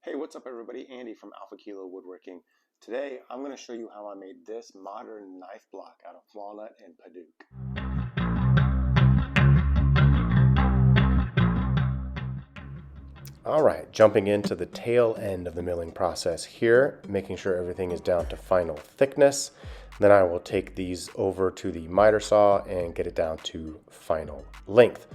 Hey, what's up everybody? Andy from Alpha Kilo Woodworking. Today I'm going to show you how I made this modern knife block out of walnut and paduak. Alright, jumping into the tail end of the milling process here, making sure everything is down to final thickness. Then I will take these over to the miter saw and get it down to final length.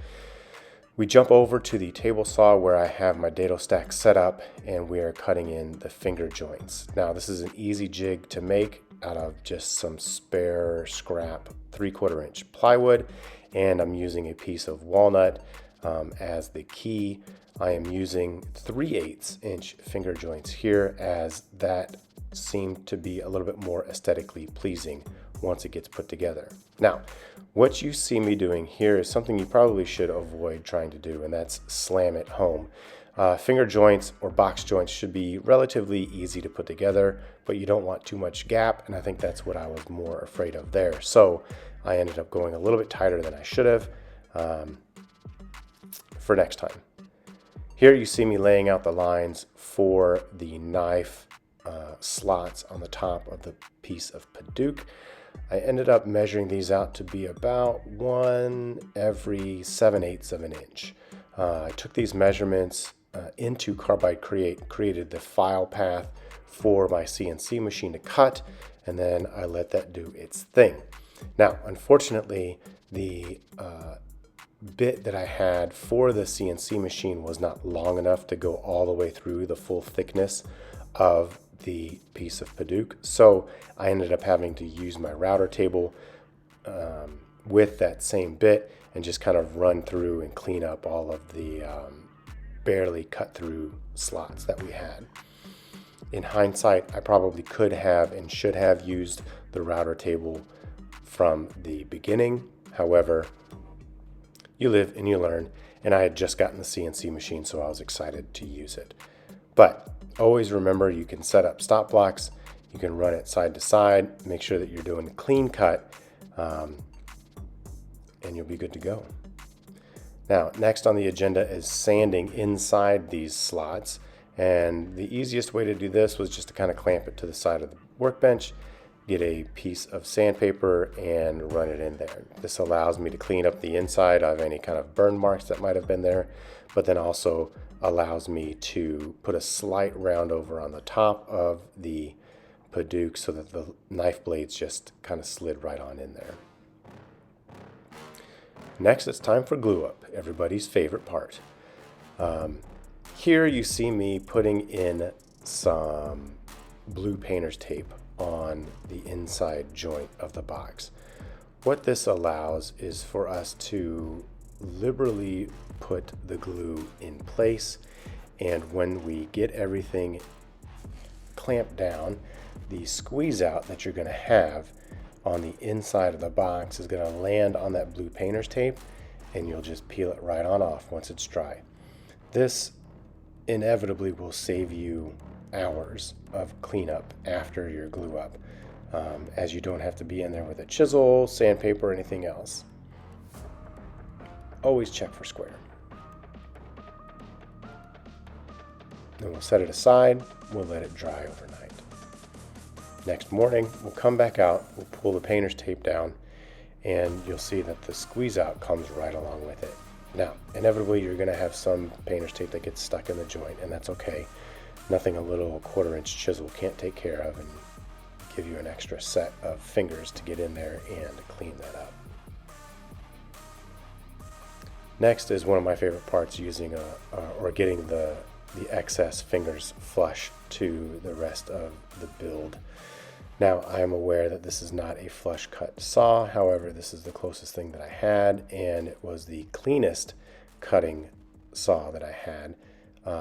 We jump over to the table saw where I have my dado stack set up and we are cutting in the finger joints. Now this is an easy jig to make out of just some spare scrap 3/4 inch plywood, and I'm using a piece of walnut as the key. I am using 3/8 inch finger joints here, as that seemed to be a little bit more aesthetically pleasing once it gets put together. Now, what you see me doing here is something you probably should avoid trying to do, and that's slam it home. Finger joints or box joints should be relatively easy to put together, but you don't want too much gap, and I think that's what I was more afraid of there. So I ended up going a little bit tighter than I should have for next time. Here you see me laying out the lines for the knife slots on the top of the piece of paduak. I ended up measuring these out to be about 1 every 7/8 of an inch. I took these measurements into Carbide Create, created the file path for my CNC machine to cut, and then I let that do its thing. Now, unfortunately, the bit that I had for the CNC machine was not long enough to go all the way through the full thickness of the piece of paduak, so I ended up having to use my router table with that same bit and just kind of run through and clean up all of the barely cut through slots that we had. In hindsight, I probably could have and should have used the router table from the beginning. However, you live and you learn, and I had just gotten the CNC machine, so I was excited to use it. But always remember, you can set up stop blocks, you can run it side to side, make sure that you're doing a clean cut, and you'll be good to go. Now, next on the agenda is sanding inside these slots, and the easiest way to do this was just to kind of clamp it to the side of the workbench, get a piece of sandpaper and run it in there. This allows me to clean up the inside of any kind of burn marks that might have been there, but then also allows me to put a slight round over on the top of the paduak so that the knife blades just kind of slid right on in there. Next, it's time for glue up, everybody's favorite part. Here you see me putting in some blue painter's tape on the inside joint of the box. What this allows is for us to liberally put the glue in place, and when we get everything clamped down, the squeeze out that you're going to have on the inside of the box is going to land on that blue painter's tape, and you'll just peel it right on off once it's dry. This inevitably will save you hours of cleanup after your glue up, as you don't have to be in there with a chisel, sandpaper, or anything else. Always check for square. Then we'll set it aside, we'll let it dry overnight. Next morning, we'll come back out, we'll pull the painter's tape down, and you'll see that the squeeze out comes right along with it. Now, inevitably you're going to have some painter's tape that gets stuck in the joint, and that's okay. Nothing a little 1/4 inch chisel can't take care of and give you an extra set of fingers to get in there and clean that up. Next is one of my favorite parts, using getting the excess fingers flush to the rest of the build. Now, I am aware that this is not a flush cut saw, however, this is the closest thing that I had, and it was the cleanest cutting saw that I had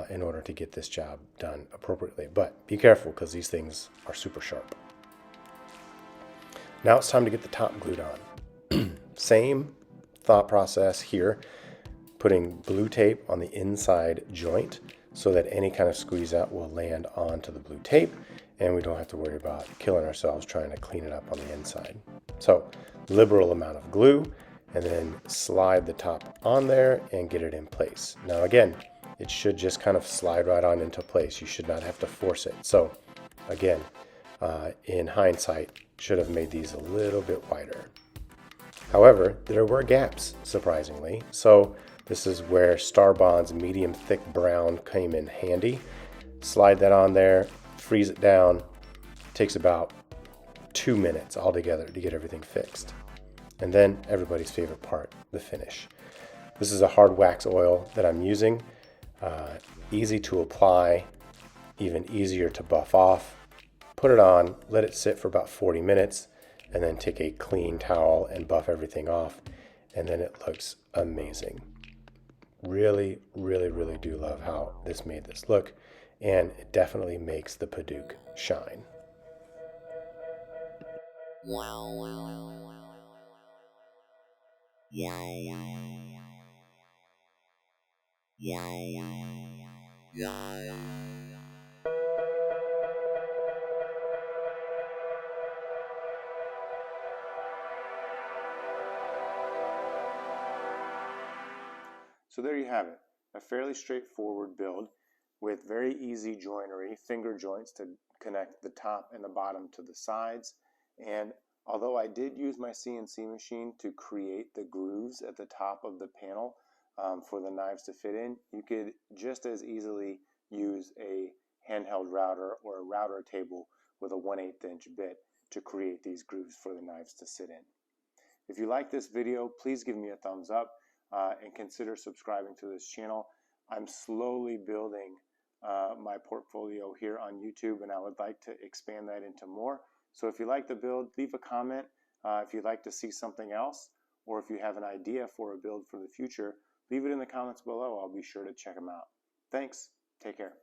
in order to get this job done appropriately. But be careful, because these things are super sharp. Now it's time to get the top glued on. Same thought process here, putting blue tape on the inside joint so that any kind of squeeze out will land onto the blue tape, and we don't have to worry about killing ourselves trying to clean it up on the inside. So, liberal amount of glue, and then slide the top on there and get it in place. Now again, it should just kind of slide right on into place. You should not have to force it. So again, in hindsight, should have made these a little bit wider. However, there were gaps, surprisingly. So this is where Starbond's medium thick brown came in handy. Slide that on there, freeze it down. Takes about 2 minutes altogether to get everything fixed. And then everybody's favorite part, the finish. This is a hard wax oil that I'm using. Easy to apply, even easier to buff off. Put it on, let it sit for about 40 minutes, and then take a clean towel and buff everything off, and then it looks amazing. Really, really, really do love how this made this look, and it definitely makes the paduak shine. So there you have it, a fairly straightforward build with very easy joinery, finger joints to connect the top and the bottom to the sides. And although I did use my CNC machine to create the grooves at the top of the panel for the knives to fit in, you could just as easily use a handheld router or a router table with a 1/8 inch bit to create these grooves for the knives to sit in. If you like this video, please give me a thumbs up. And consider subscribing to this channel. I'm slowly building my portfolio here on YouTube, and I would like to expand that into more. So if you like the build, leave a comment. If you'd like to see something else, or if you have an idea for a build for the future, leave it in the comments below. I'll be sure to check them out. Thanks. Take care.